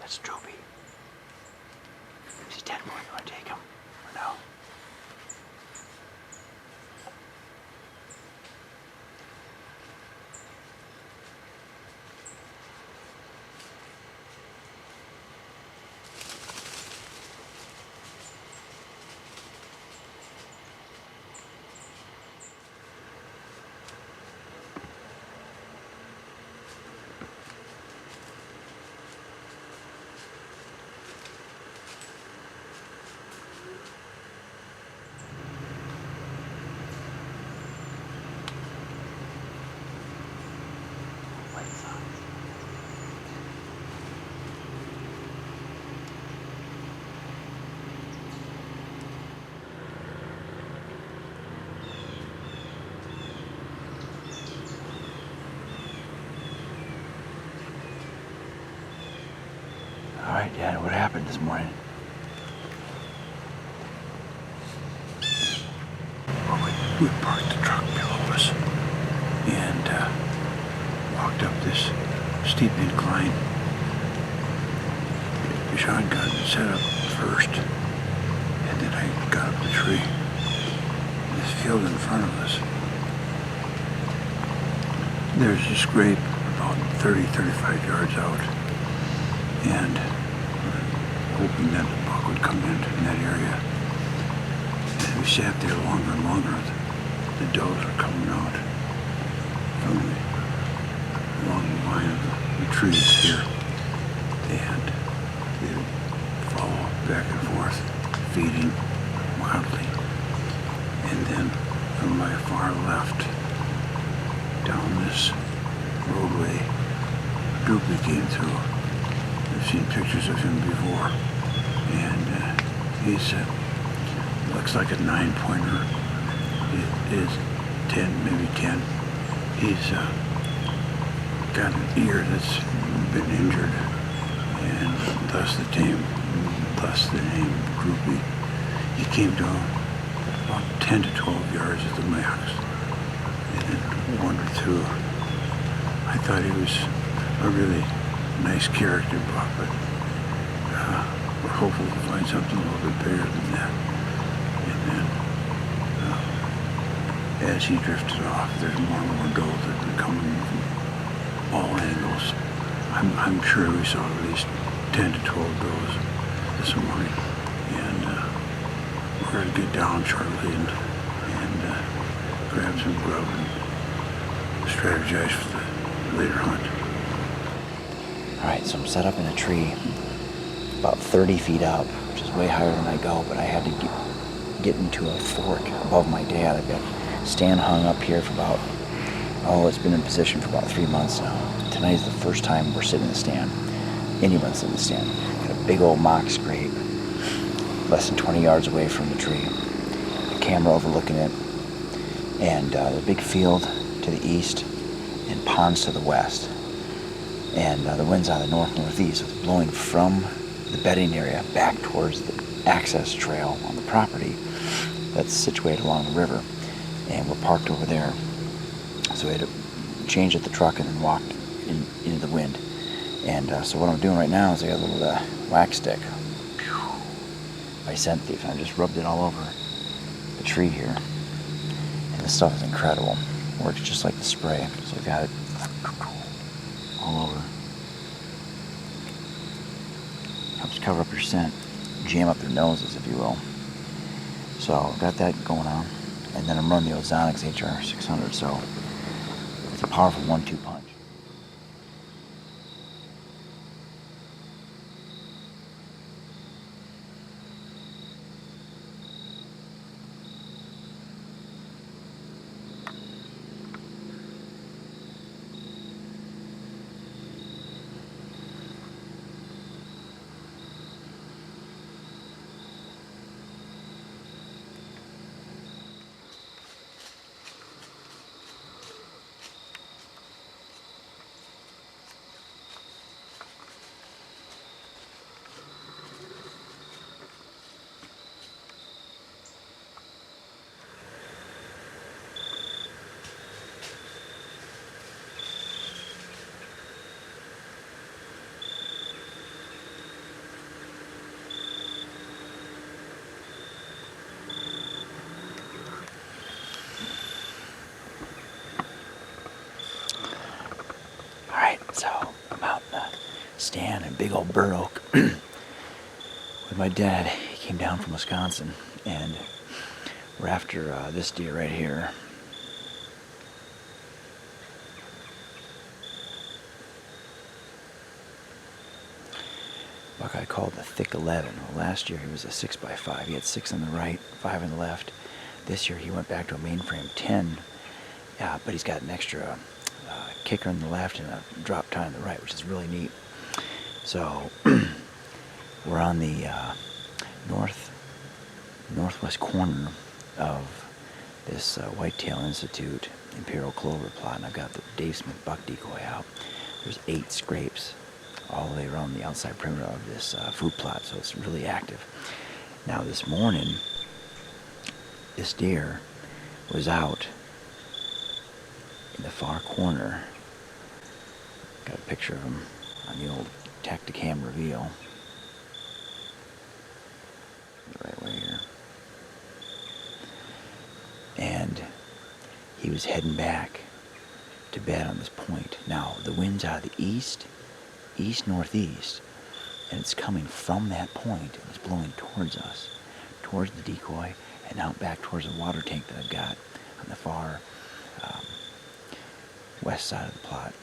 That's Droopy. Is he dead, boy? You want to take him? Or no? All right, Dad, what happened this morning? Well, we parked the truck below us and walked up this steep incline. Sean got set up first, and then I got up the tree. This field in front of us, there's a scrape about 30-35 yards out, and hoping that the buck would come into that area. And we sat there longer and longer. The does were coming out from along the line of the trees here, and they would follow back and forth, feeding wildly. And then from my far left, down this roadway, Droopy came through. I've seen pictures of him before, and he's looks like a 9-pointer. It is 10, maybe 10. He's got an ear that's been injured, and thus the name Droopy. He came to about 10 to 12 yards at the max, and then wandered through. I thought he was a really nice character, Buck, but we're hopeful to find something a little bit bigger than that. And then, as he drifted off, there's more and more does that have been coming from all angles. I'm sure we saw at least 10 to 12 does this morning, and we're going to get down shortly and grab some grub and strategize for the later hunt. Alright, so I'm set up in a tree about 30 feet up, which is way higher than I go, but I had to get into a fork above my dad. I've got a stand hung up here for about, it's been in position for about 3 months now. Tonight is the first time we're sitting in the stand. Anyone's in the stand. Got a big old mock scrape, less than 20 yards away from the tree. The camera overlooking it, and the big field to the east, and ponds to the west. And the wind's out of the north-northeast, so it's blowing from the bedding area back towards the access trail on the property that's situated along the river. And we're parked over there. So we had to change at the truck and then walked into the wind. And so what I'm doing right now is I got a little wax stick by Scent Thief, and I just rubbed it all over the tree here. And this stuff is incredible. Works just like the spray. So I got it all over. Helps cover up your scent, jam up your noses, if you will. So I've got that going on, and then I'm running the Ozonics HR 600. So it's a powerful 1-2 punch. big old burr oak with my dad. He came down from Wisconsin, and we're after this deer right here. Buck I called the thick 11. Well, last year he was a 6x5. He had 6 on the right, 5 on the left. This year he went back to a mainframe 10, but he's got an extra kicker on the left and a drop tie on the right, which is really neat. So we're on the northwest corner of this Whitetail Institute Imperial Clover plot, and I've got the Dave Smith buck decoy out. There's 8 scrapes all the way around the outside perimeter of this food plot, so it's really active. Now this morning, this deer was out in the far corner. Got a picture of him on the old Tacticam reveal. The right way here. And he was heading back to bed on this point. Now, the wind's out of the east, east-northeast, and it's coming from that point. It was blowing towards us, towards the decoy, and out back towards the water tank that I've got on the far west side of the plot.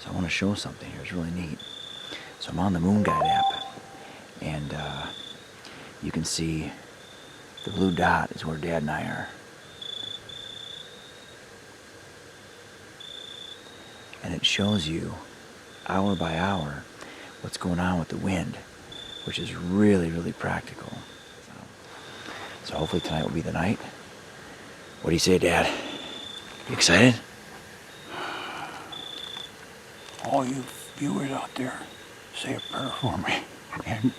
So I want to show something here. It's really neat. So I'm on the Moon Guide app, and you can see the blue dot is where Dad and I are. And it shows you, hour by hour, what's going on with the wind, which is really, really practical. So hopefully tonight will be the night. What do you say, Dad? You excited? All you viewers out there, say a prayer for me. And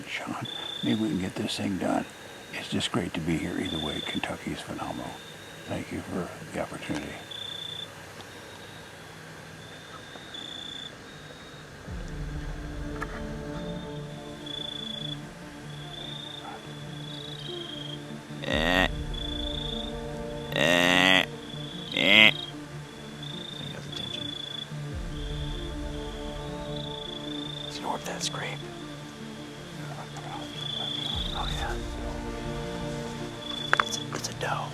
Sean, maybe we can get this thing done. It's just great to be here either way. Kentucky is phenomenal. Thank you for the opportunity. Let's ignore that scrape. Oh yeah. It's a doe.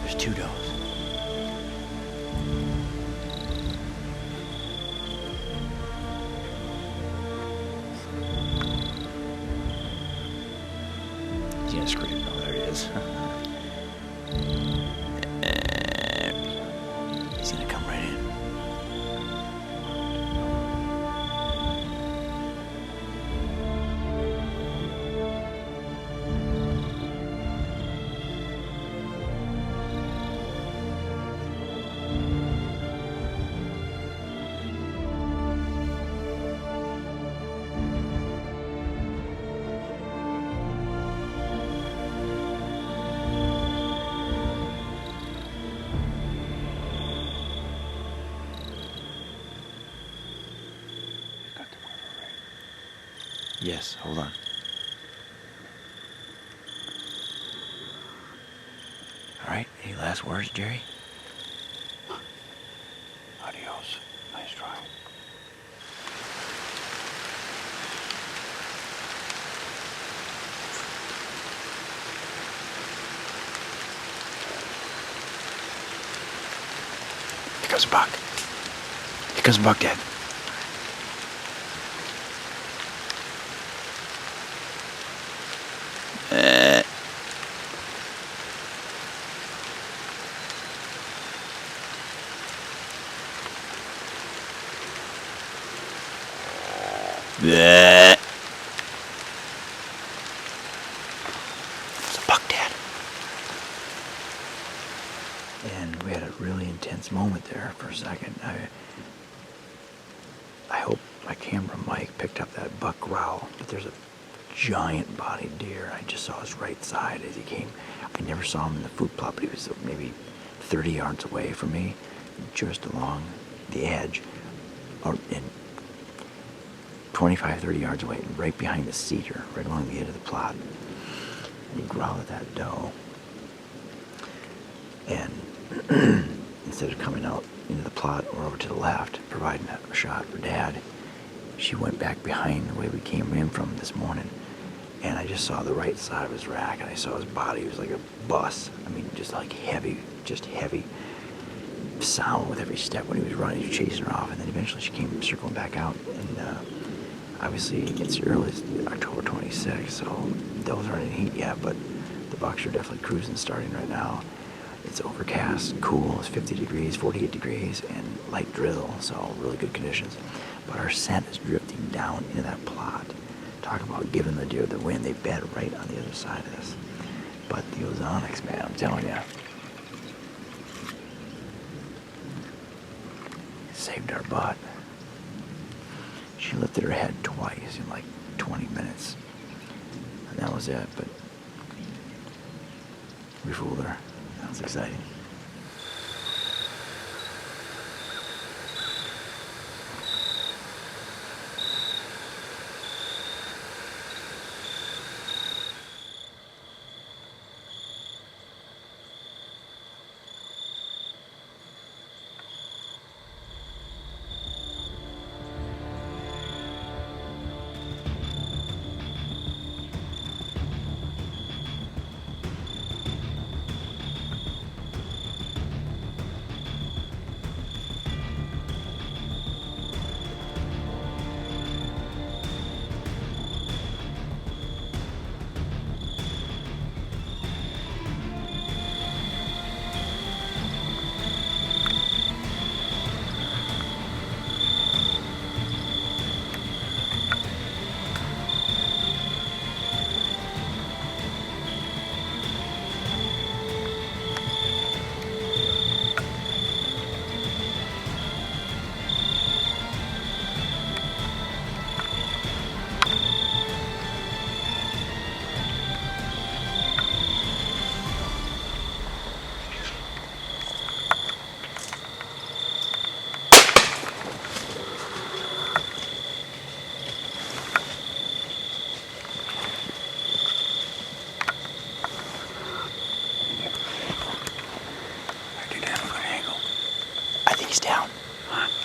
There's 2 does. He's gonna scream. Oh, there he is. He's gonna come right in. Yes, hold on. All right, any last words, Jerry? Adios. Nice try. Here comes a buck. Here comes a buck, Dad. Bleh. It's a buck, Dad. And we had a really intense moment there for a second. I hope my camera mic picked up that buck growl, but there's a giant bodied deer. I just saw his right side as he came. I never saw him in the food plot, but he was maybe 30 yards away from me, just along the edge, and 25, 30 yards away, and right behind the cedar, right along the edge of the plot. And he growled at that doe. And instead of coming out into the plot or over to the left, providing a shot for Dad. She went back behind the way we came in from this morning, and I just saw the right side of his rack, and I saw his body. It was like a bus. I mean, just like heavy sound with every step when he was running. He was chasing her off, and then eventually she came circling back out, and obviously it's early October 26th, so those aren't in heat yet, but the bucks are definitely cruising, starting right now. It's overcast, cool, it's 50 degrees, 48 degrees, and light drizzle, so really good conditions. But our scent is drifting down into that plot. Talk about giving the deer the wind. They bed right on the other side of this. But the ozonics, man, I'm telling you, saved our butt. She lifted her head twice in like 20 minutes. And that was it, but we fooled her. That was exciting.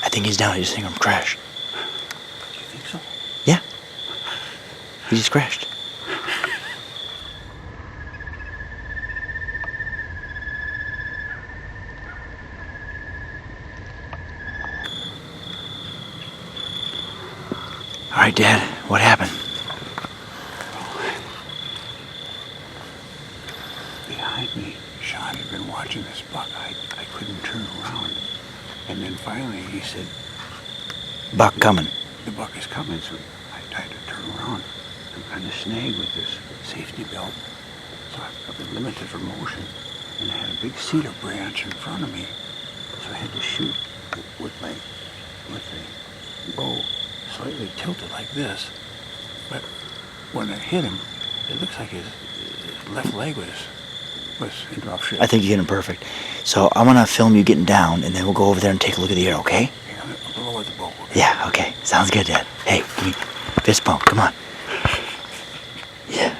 I think he's down. I just think him crash. Do you think so? Yeah. He just crashed. All right, Dad. What happened? Behind me, Sean had been watching this buck. I couldn't turn around. And then finally he said, Buck coming. the buck is coming, so I had to turn around. I'm kind of snagged with this safety belt, so I've been limited for motion. And I had a big cedar branch in front of me, so I had to shoot with the bow slightly tilted like this. But when I hit him, it looks like his left leg was in rough shape. I think you hit him perfect. So I'm gonna film you getting down, and then we'll go over there and take a look at the air, okay? I'll lower the bow. Okay? Yeah, okay. Sounds good, Dad. Hey, give me fist bump. Come on. Yeah.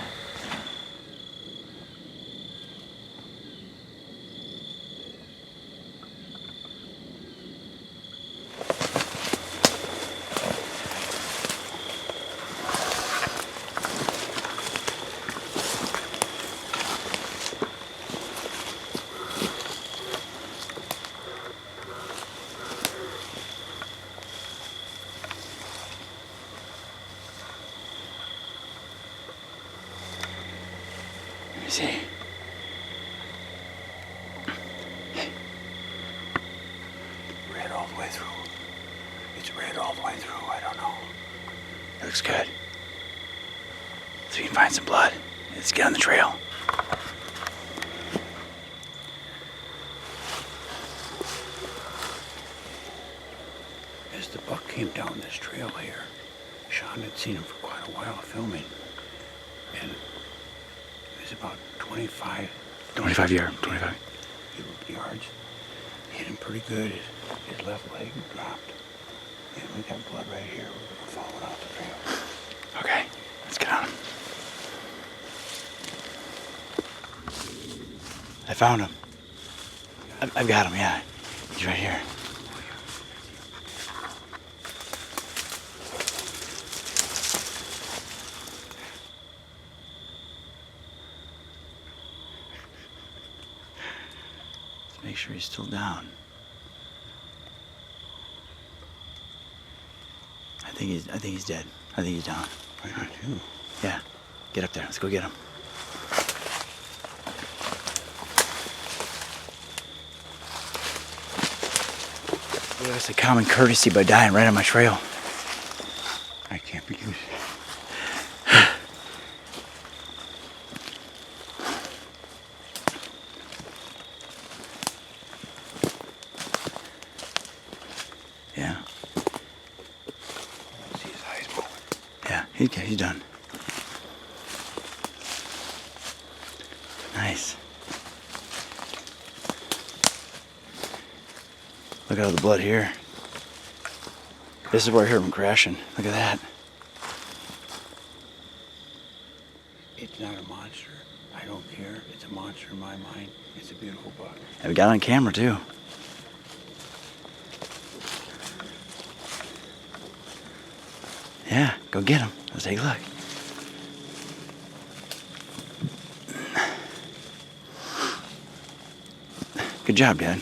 Let me see. Red all the way through. It's red all the way through. I don't know. It looks good. So we can find some blood. Let's get on the trail. As the buck came down this trail here, Sean had seen him for quite a while filming. And it was about 25 yards. Hit him pretty good. His left leg dropped. And we got blood right here. We're going to follow it out the trail. Okay, let's get on him. I found him. I've got him, yeah. He's right here. sure he's still down. I think he's dead. I think he's down. I do too. Yeah. Get up there. Let's go get him. Gave us a common courtesy by dying right on my trail. I can't be used. Yeah. See his eyes moving. Yeah, he's done. Nice. Look at all the blood here. This is where I heard him crashing. Look at that. It's not a monster. I don't care. It's a monster in my mind. It's a beautiful buck. And we got it on camera too. Yeah, go get him. Let's take a look. Good job, Dad.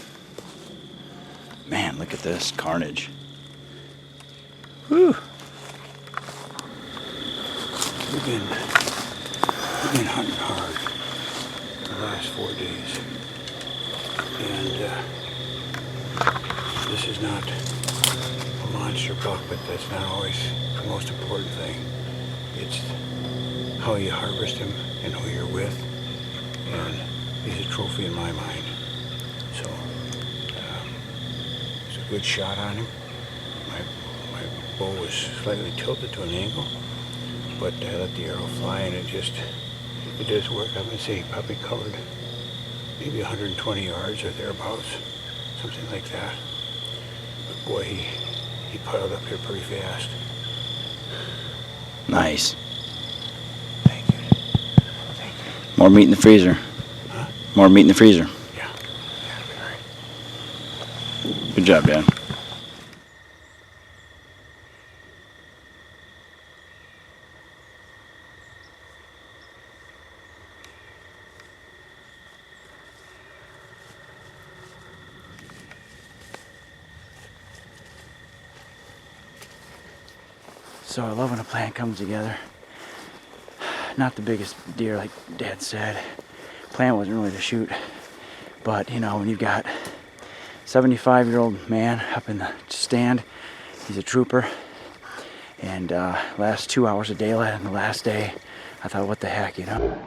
Man, look at this carnage. Whew. We've been hunting hard the last 4 days. And this is not a monster buck, but that's not always the most important thing. It's how you harvest him and who you're with. And he's a trophy in my mind. So, it's a good shot on him. My bow was slightly tilted to an angle, but I let the arrow fly and it does work. I'm gonna say he probably covered maybe 120 yards or thereabouts, something like that. But boy, he piled up here pretty fast. Nice. Thank you. Thank you. More meat in the freezer. Huh? More meat in the freezer. Yeah. Yeah, all right. Good job, Dad. So I love when a plan comes together. Not the biggest deer, like Dad said. Plan wasn't really to shoot, but you know, when you've got 75-year-old man up in the stand, he's a trooper. And last 2 hours of daylight on the last day, I thought, what the heck, you know?